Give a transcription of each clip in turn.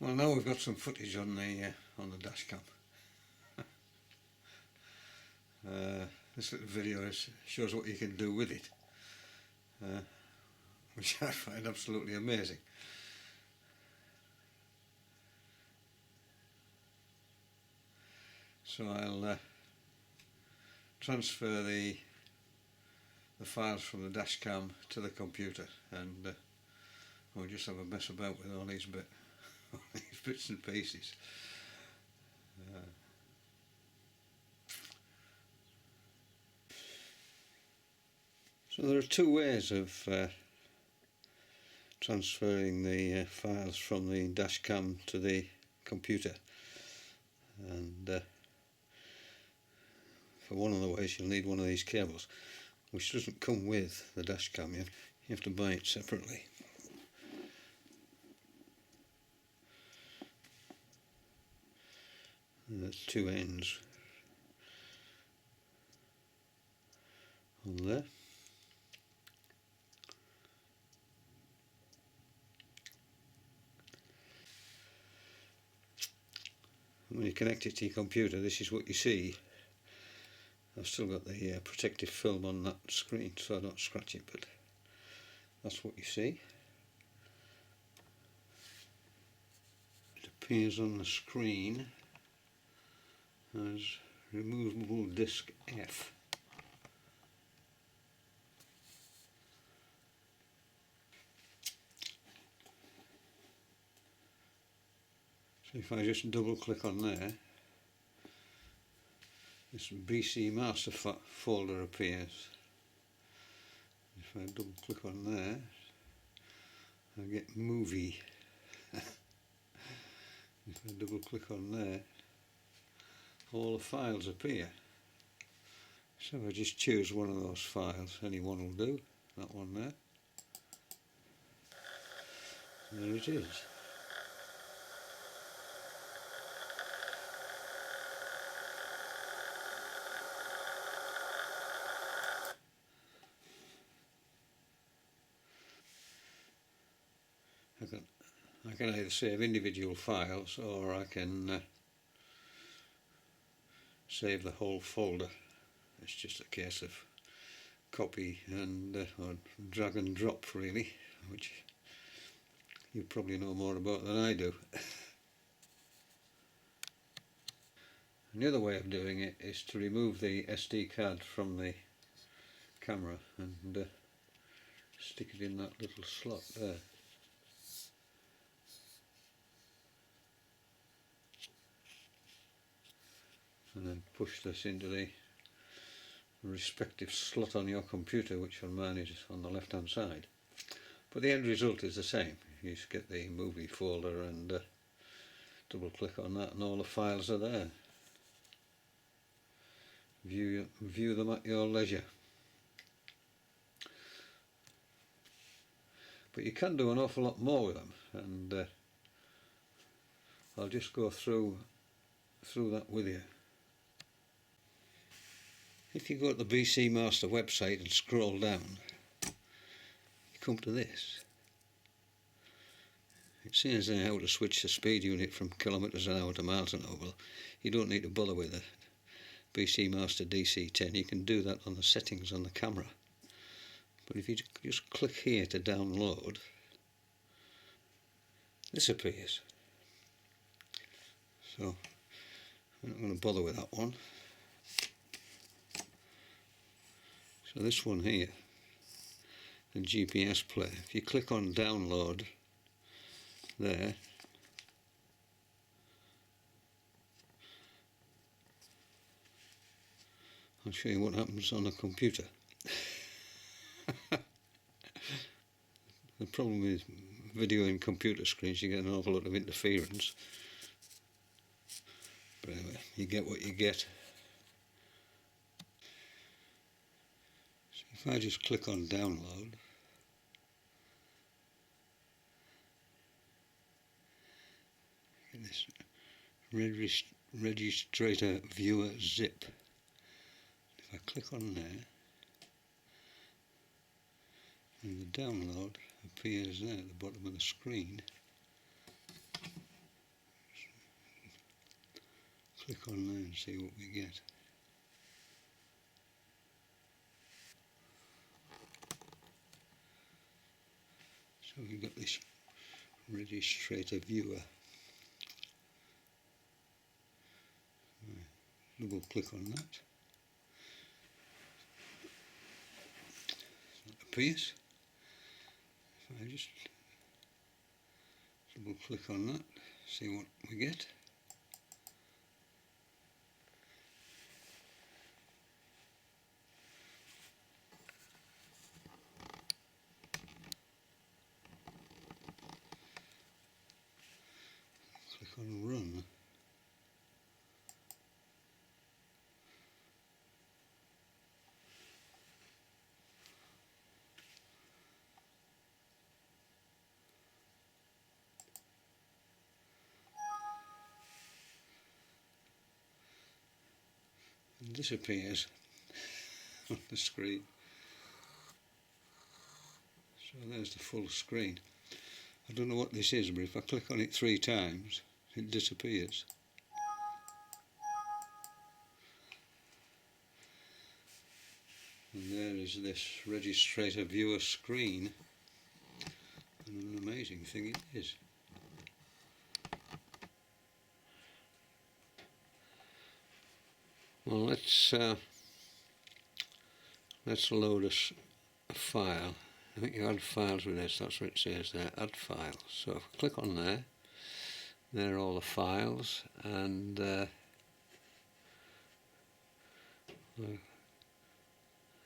Well, now we've got some footage on the dashcam. This little video shows what you can do with it, which I find absolutely amazing. So I'll transfer the files from the dashcam to the computer, and we'll just have a mess about with all these bits and pieces. So there are two ways of transferring the files from the dashcam to the computer, and for one of the ways you'll need one of these cables, which doesn't come with the dashcam. You have to buy it separately. And there's two ends on there. When you connect it to your computer, this is what you see. I've still got the protective film on that screen so I don't scratch it, but that's what you see. It appears on the screen as removable disc F. So if I just double click on there, this BC master folder appears. If I double click on there, I get movie. If I double click on there, all the files appear. So I just choose one of those files, any one will do, that one there. There it is. I can either save individual files, or I can save the whole folder. It's just a case of copy and or drag and drop, really, which you probably know more about than I do. And the other way of doing it is to remove the SD card from the camera and stick it in that little slot there. And then push this into the respective slot on your computer, which on mine is on the left hand side. But the end result is the same. You just get the movie folder and double click on that and all the files are there. View them at your leisure. But you can do an awful lot more with them, and I'll just go through that with you. If you go to the BC Master website and scroll down, you come to this. It says there how to switch the speed unit from kilometres an hour to miles an hour. Well, you don't need to bother with the BC Master DC10. You can do that on the settings on the camera. But if you just click here to download, this appears. So I'm not going to bother with that one. So this one here, the GPS player, if you click on download there, I'll show you what happens on a computer. The problem with video and computer screens, you get an awful lot of interference. But anyway, you get what you get. So if I just click on download, get this Registrator viewer zip. If I click on there, and the download appears there at the bottom of the screen, click on there and see what we get. So we've got this Registrator viewer. Double click on that. That appears. If I just double click on that, see what we get. Click on run. And disappears on the screen. So there's the full screen. I don't know what this is, but if I click on it 3 times, it disappears. And there is this Registrator viewer screen, and an amazing thing it is. Well, let's load a file. I think you add files with this, that's what it says there, add files. So if I click on there, there are all the files, and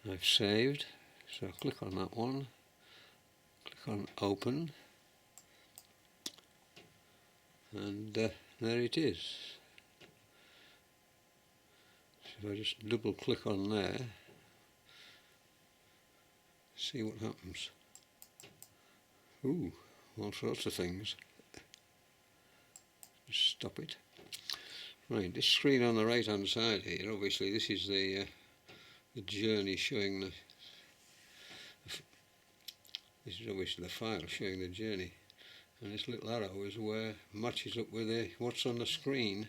I've saved. So click on that one, click on open, and there it is. So if I just double click on there, see what happens. Ooh, all sorts of things. Just stop it. Right, this screen on the right hand side here, obviously this is the journey showing this is obviously the file showing the journey, and this little arrow is where matches up with what's on the screen.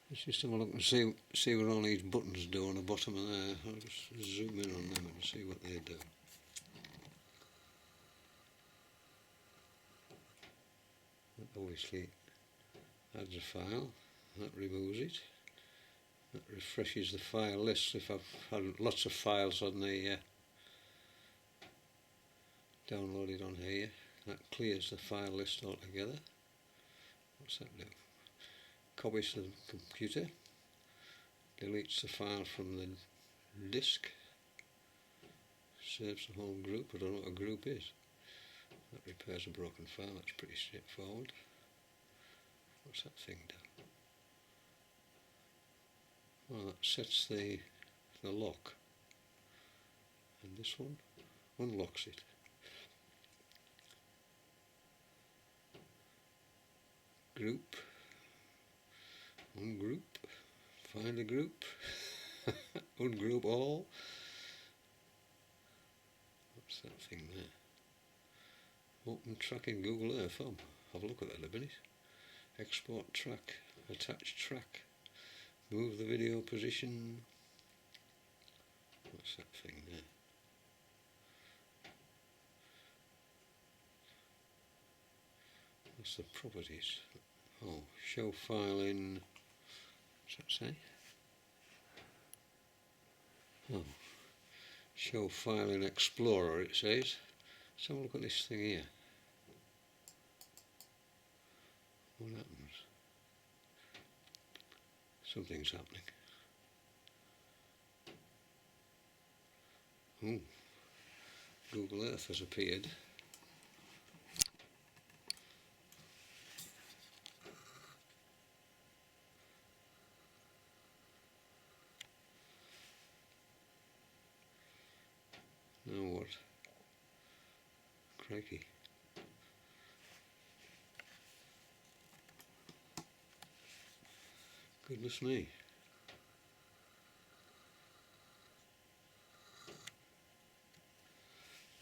Let's just have a look and see what all these buttons do on the bottom of there. I'll just zoom in on them and see what they do. That obviously adds a file, that removes it, that refreshes the file list if I've had lots of files on the downloaded on here. That clears the file list altogether. What's that do? Copies to the computer, deletes the file from the disk, saves the whole group. I don't know what a group is. That repairs a broken file, that's pretty straightforward. What's that thing do? Well, that sets the lock, and this one unlocks it. Group, ungroup, find a group, ungroup all. What's that thing there? Open track in Google Earth. Oh, have a look at that in a minute. Export track, attach track, move the video position. What's that thing there? What's the properties? Oh, show file in, what's that say? Oh, show file in Explorer it says. Let's have a look at this thing here. What happens? Something's happening. Oh, Google Earth has appeared. Now what? Crikey. Goodness me.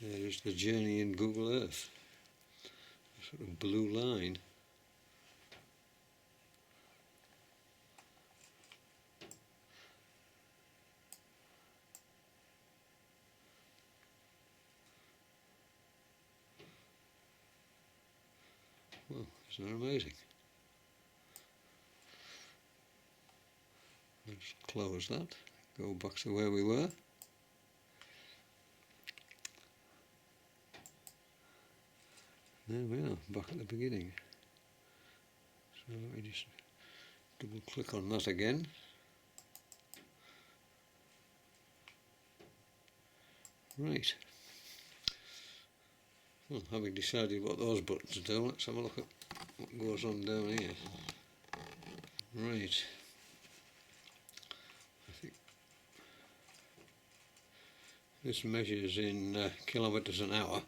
There is the journey in Google Earth. A sort of blue line. Well, isn't that amazing? Let's close that, go back to where we were. There we are, back at the beginning. So let me just double click on that again. Right. Well, having decided what those buttons do, let's have a look at what goes on down here. Right. I think this measures in kilometres an hour,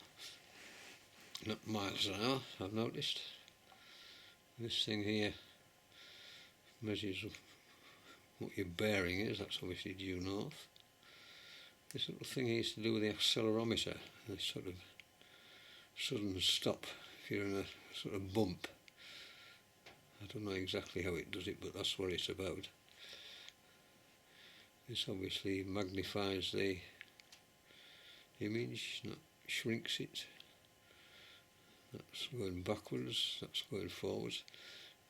not miles an hour, I've noticed. This thing here measures what your bearing is, that's obviously due north. This little thing here is to do with the accelerometer, this sort of sudden stop if you're in a sort of bump. I don't know exactly how it does it, but that's what it's about. This obviously magnifies the image, not shrinks it. That's going backwards, that's going forwards.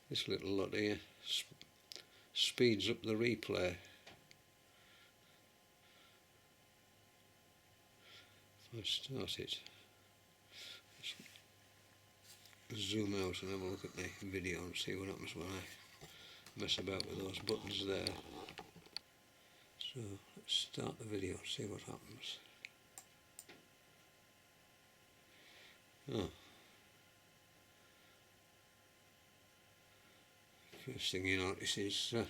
This little lot here speeds up the replay. If I start it, let's zoom out and have a look at the video and see what happens when I mess about with those buttons there. So let's start the video and see what happens. Oh. First thing you notice is that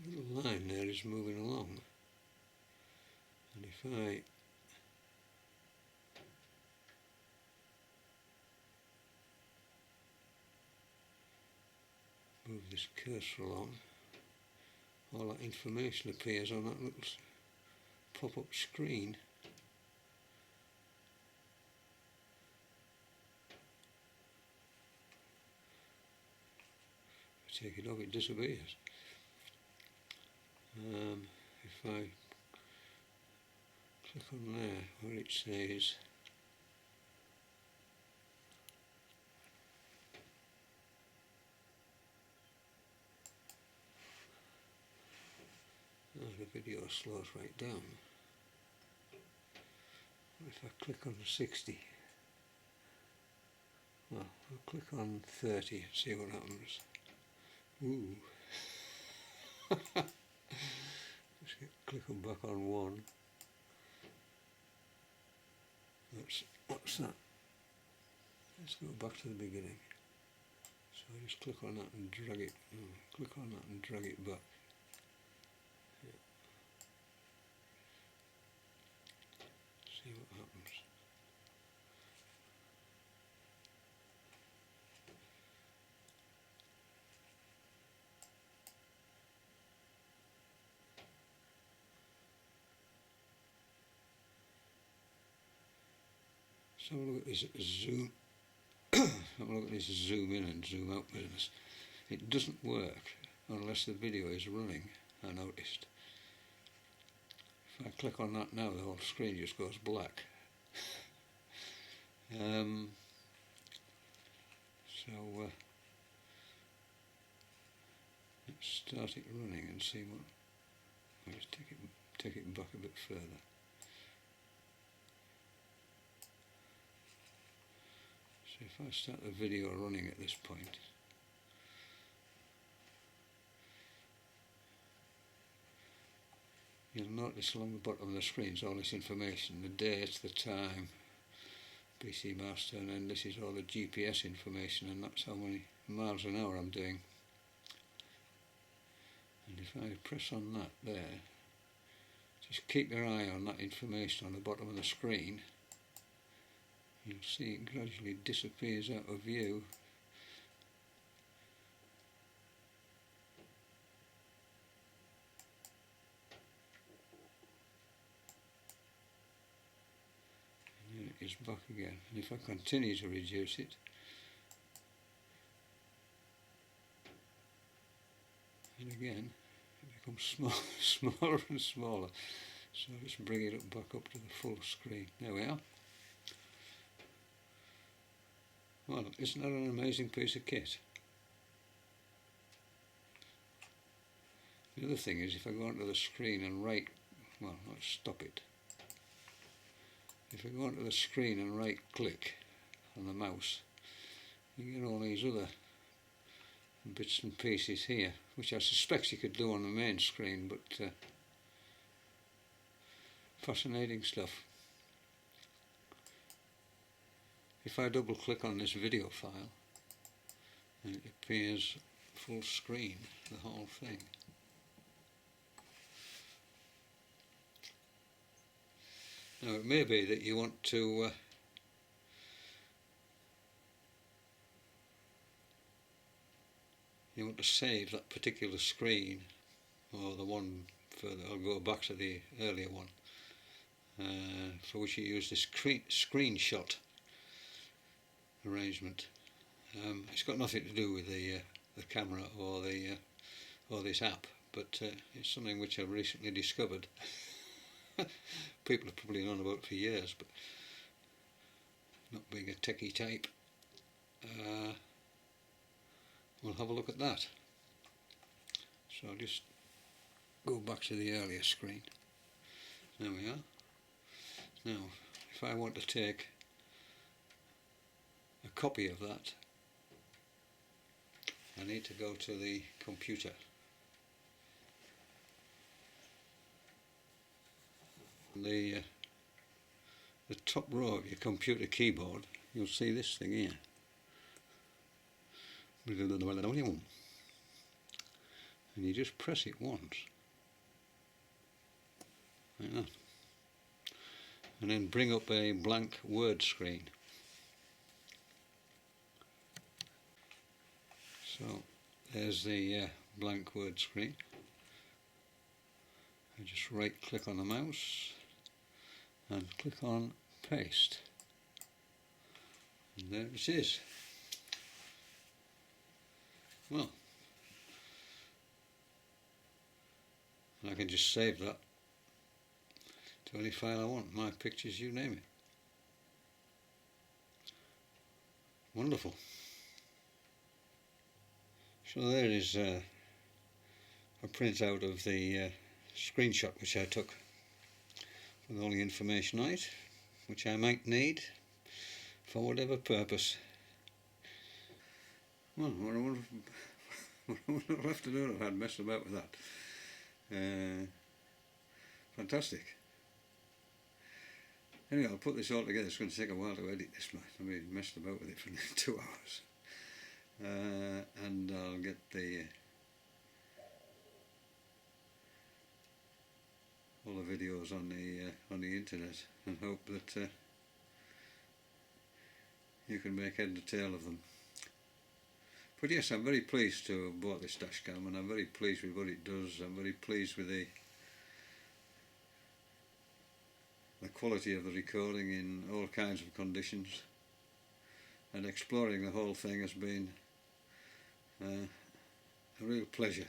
little line there is moving along, and if I move this cursor along, all that information appears on that little pop-up screen. If I take it off, it disappears. If I click on there where it says the video slows right down. If I click on 60, well, I'll click on 30 and see what happens. Ooh. Just click on back on 1. What's that? Let's go back to the beginning. So I just click on that and drag it. Click on that and drag it back. Yeah. See what happens. So have a look at this zoom. Have a look at this zoom in and zoom out business. It doesn't work unless the video is running, I noticed. If I click on that now, the whole screen just goes black. Let's start it running and see what. Let's take it back a bit further. So if I start the video running at this point, you'll notice along the bottom of the screen is all this information, the date, the time, PC master, and then this is all the GPS information, and that's how many miles an hour I'm doing. And if I press on that there, just keep your eye on that information on the bottom of the screen, you'll see it gradually disappears out of view. And then it is back again. And if I continue to reduce it, and again it becomes smaller and smaller. So just bring it back up to the full screen. There we are. Well, isn't that an amazing piece of kit? The other thing is, if I go onto the screen and right, well, let's stop it. If I go onto the screen and right click on the mouse, you get all these other bits and pieces here, which I suspect you could do on the main screen, but fascinating stuff. If I double click on this video file, and it appears full screen, the whole thing. Now it may be that you want to save that particular screen, or the one further. I'll go back to the earlier one, for which you use this screenshot arrangement. It's got nothing to do with the camera or this app, but it's something which I've recently discovered. People have probably known about it for years, but not being a techie type, we'll have a look at that. So I'll just go back to the earlier screen. There we are. Now, if I want to take a copy of that, I need to go to the computer. The top row of your computer keyboard, you'll see this thing here. And you just press it once, like that, and then bring up a blank word screen. So there's the blank word screen. I just right click on the mouse and click on paste, and there it is. Well, and I can just save that to any file I want, my pictures, you name it. Wonderful. So there is a printout of the screenshot which I took with all the information on it, which I might need for whatever purpose. Well, what I would have left to do if I'd messed about with that. Fantastic. Anyway, I'll put this all together. It's going to take a while to edit this, man. I mean, messed about with it for 2 hours. And I'll get all the videos on the internet, and hope that you can make head and tail of them. But yes, I'm very pleased to have bought this dashcam, and I'm very pleased with what it does. I'm very pleased with the quality of the recording in all kinds of conditions, and exploring the whole thing has been a real pleasure.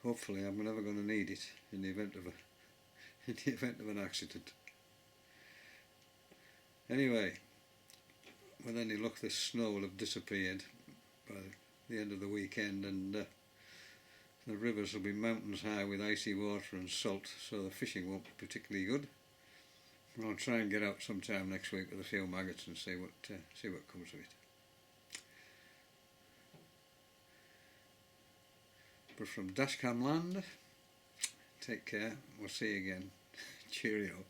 Hopefully I'm never going to need it in the event of an accident. Anyway, with any luck this snow will have disappeared by the end of the weekend, and the rivers will be mountains high with icy water and salt, so the fishing won't be particularly good. I'll try and get out sometime next week with a few maggots and see what comes of it. But from Dashcam Land, take care, we'll see you again. Cheerio.